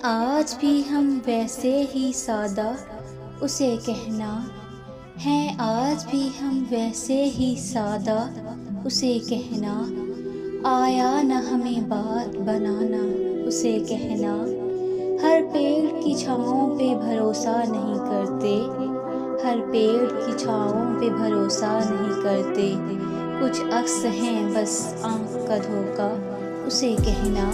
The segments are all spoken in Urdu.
آج بھی ہم ویسے ہی سادہ، اسے کہنا ہے آج بھی ہم ویسے ہی سادہ، اسے کہنا آیا نہ ہمیں بات بنانا، اسے کہنا ہر پیڑ کی چھاؤں پہ بھروسہ نہیں کرتے، ہر پیڑ کی چھاؤں پہ بھروسہ نہیں کرتے، کچھ عکس ہیں بس آنکھ کا دھوکا، اسے کہنا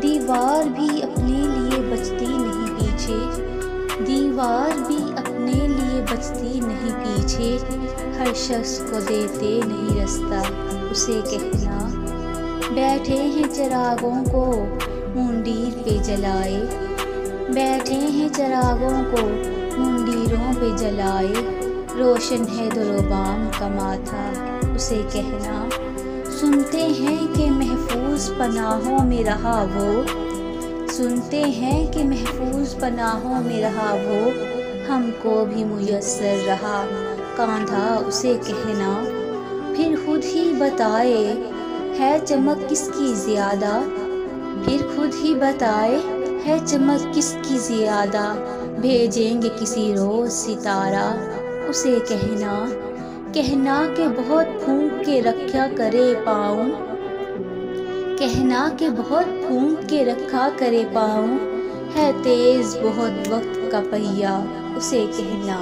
دیوار بھی اپنے لیے بچتی نہیں پیچھے، دیوار بھی اپنے لیے بچتی نہیں پیچھے، ہر شخص کو دیتے نہیں رستہ، اسے کہنا بیٹھے ہیں چراغوں کو مندیر پہ جلائے، بیٹھے ہیں چراغوں کو مندیروں پہ جلائے، روشن ہے در و بام کا ماتھا، اسے کہنا سنتے ہیں کہ محفوظ پناہوں میں رہا وہ، سنتے ہیں کہ محفوظ پناہوں میں رہا وہ، ہم کو بھی میسر رہا کاندھا، اسے کہنا پھر خود ہی بتائے ہے چمک کس کی زیادہ، پھر خود ہی بتائے ہے چمک کس کی زیادہ، بھیجیں گے کسی روز ستارہ، اسے کہنا کہ بہت پھونک کے رکھا کرے پاؤں، کہنا کہ بہت پھونک کے رکھا کرے پاؤں، ہے تیز بہت وقت کا پہیہ، اسے کہنا